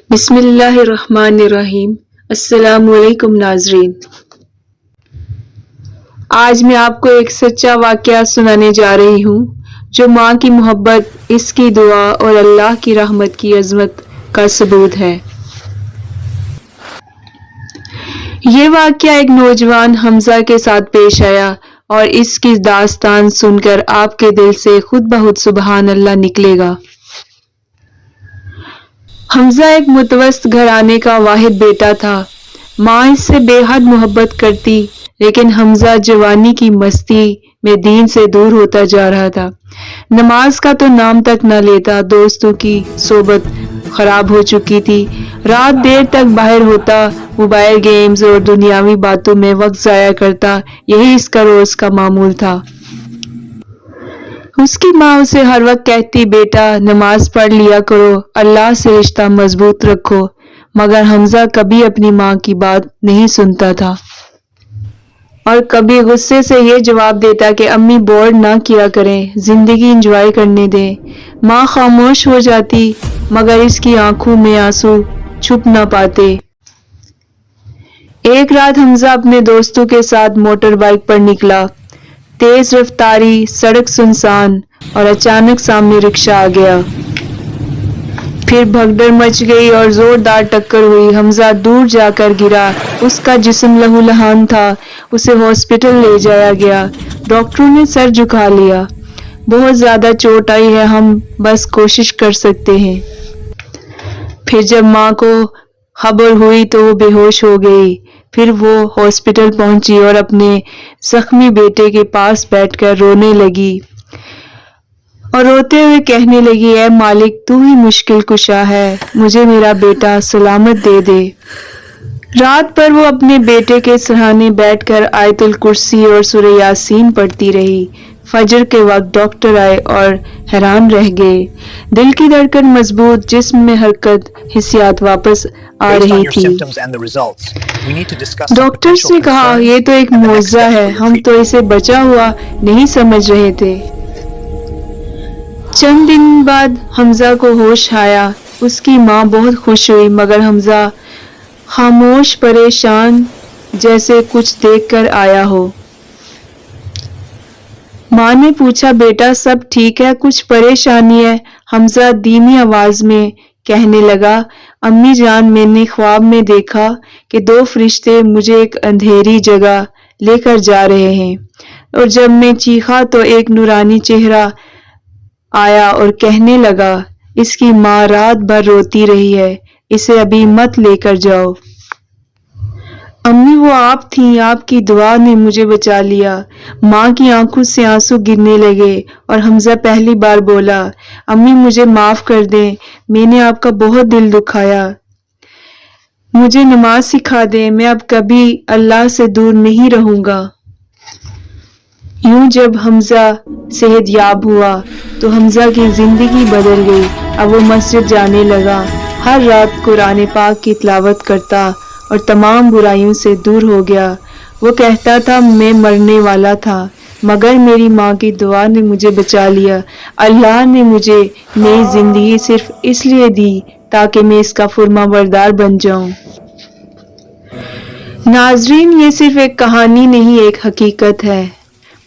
بسم اللہ الرحمن الرحیم۔ السلام علیکم ناظرین، آج میں آپ کو ایک سچا واقعہ سنانے جا رہی ہوں جو ماں کی محبت، اس کی دعا اور اللہ کی رحمت کی عظمت کا ثبوت ہے۔ یہ واقعہ ایک نوجوان حمزہ کے ساتھ پیش آیا اور اس کی داستان سن کر آپ کے دل سے خود بخود سبحان اللہ نکلے گا۔ حمزہ ایک متوسط گھرانے کا واحد بیٹا تھا۔ ماں اس سے بے حد محبت کرتی، لیکن حمزہ جوانی کی مستی میں دین سے دور ہوتا جا رہا تھا۔ نماز کا تو نام تک نہ لیتا، دوستوں کی صحبت خراب ہو چکی تھی، رات دیر تک باہر ہوتا، موبائل گیمز اور دنیاوی باتوں میں وقت ضائع کرتا، یہی اس کا روز کا معمول تھا۔ اس کی ماں اسے ہر وقت کہتی، بیٹا نماز پڑھ لیا کرو، اللہ سے رشتہ مضبوط رکھو، مگر حمزہ کبھی اپنی ماں کی بات نہیں سنتا تھا اور کبھی غصے سے یہ جواب دیتا کہ امی بور نہ کیا کریں، زندگی انجوائے کرنے دیں۔ ماں خاموش ہو جاتی، مگر اس کی آنکھوں میں آنسو چھپ نہ پاتے۔ ایک رات حمزہ اپنے دوستوں کے ساتھ موٹر بائیک پر نکلا، تیز رفتاری، سڑک سنسان اور اچانک سامنے رکشہ آ گیا۔ پھر بھگدڑ مچ گئی اور زوردار ٹکر ہوئی۔ حمزہ دور جا کر گرا، اس کا جسم لہولہان تھا، اسے ہاسپٹل لے جایا گیا۔ ڈاکٹروں نے سر جھکا لیا، بہت زیادہ چوٹ آئی ہے، ہم بس کوشش کر سکتے ہیں۔ پھر جب ماں کو خبر ہوئی تو وہ بے ہوش ہو گئی۔ پھر وہ ہاسپٹل پہنچی اور اپنے زخمی بیٹے کے پاس بیٹھ کر رونے لگی اور روتے ہوئے کہنے لگی، اے مالک تو ہی مشکل کشا ہے، مجھے میرا بیٹا سلامت دے دے۔ رات بھر وہ اپنے بیٹے کے سرہانے بیٹھ کر آیت الکرسی اور سورہ یاسین پڑھتی رہی۔ فجر کے وقت ڈاکٹر آئے اور حیران رہ گئے۔ دل کی دھڑکن مضبوط، جسم میں حرکت، حسیات واپس آ رہی تھی۔ ڈاکٹرز نے کہا، یہ تو ایک معجزہ ہے، ہم تو اسے بچا ہوا نہیں سمجھ رہے تھے۔ چند دن بعد حمزہ کو ہوش آیا۔ اس کی ماں بہت خوش ہوئی، مگر حمزہ خاموش، پریشان، جیسے کچھ دیکھ کر آیا ہو۔ ماں نے پوچھا، بیٹا سب ٹھیک ہے، کچھ پریشانی ہے؟ حمزہ دھیمی آواز میں کہنے لگا، امی جان میں نے خواب میں دیکھا کہ دو فرشتے مجھے ایک اندھیری جگہ لے کر جا رہے ہیں، اور جب میں چیخا تو ایک نورانی چہرہ آیا اور کہنے لگا، اس کی ماں رات بھر روتی رہی ہے، اسے ابھی مت لے کر جاؤ۔ امی وہ آپ تھیں، آپ کی دعا نے مجھے بچا لیا۔ ماں کی آنکھوں سے آنسو گرنے لگے اور حمزہ پہلی بار بولا، امی مجھے معاف کر دیں، میں نے آپ کا بہت دل دکھایا، مجھے نماز سکھا دیں، میں اب کبھی اللہ سے دور نہیں رہوں گا۔ یوں جب حمزہ صحت یاب ہوا تو حمزہ کی زندگی بدل گئی۔ اب وہ مسجد جانے لگا، ہر رات قرآن پاک کی تلاوت کرتا اور تمام برائیوں سے دور ہو گیا۔ وہ کہتا تھا، میں مرنے والا تھا، مگر میری ماں کی دعا نے مجھے بچا لیا۔ اللہ نے مجھے نئی زندگی صرف اس لیے دی تاکہ میں اس کا فرما بردار بن جاؤں۔ ناظرین، یہ صرف ایک کہانی نہیں، ایک حقیقت ہے۔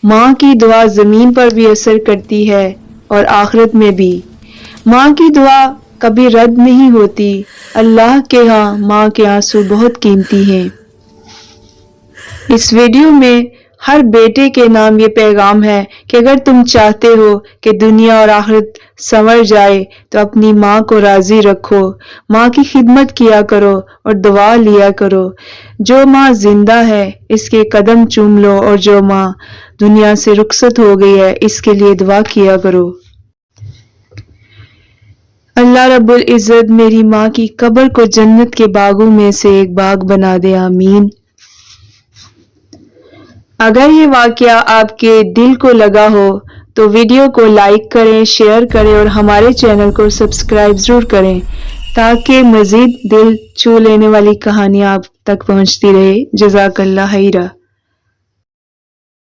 ماں کی دعا زمین پر بھی اثر کرتی ہے اور آخرت میں بھی۔ ماں کی دعا کبھی رد نہیں ہوتی۔ اللہ کے ہاں ماں کے آنسو بہت قیمتی ہیں۔ اس ویڈیو میں ہر بیٹے کے نام یہ پیغام ہے کہ اگر تم چاہتے ہو کہ دنیا اور آخرت سنور جائے تو اپنی ماں کو راضی رکھو، ماں کی خدمت کیا کرو اور دعا لیا کرو۔ جو ماں زندہ ہے اس کے قدم چوم لو، اور جو ماں دنیا سے رخصت ہو گئی ہے اس کے لیے دعا کیا کرو۔ اللہ رب العزت میری ماں کی قبر کو جنت کے باغوں میں سے ایک باغ بنا دے، آمین۔ اگر یہ واقعہ آپ کے دل کو لگا ہو تو ویڈیو کو لائک کریں، شیئر کریں اور ہمارے چینل کو سبسکرائب ضرور کریں تاکہ مزید دل چھو لینے والی کہانیاں آپ تک پہنچتی رہے۔ جزاک اللہ خیرا۔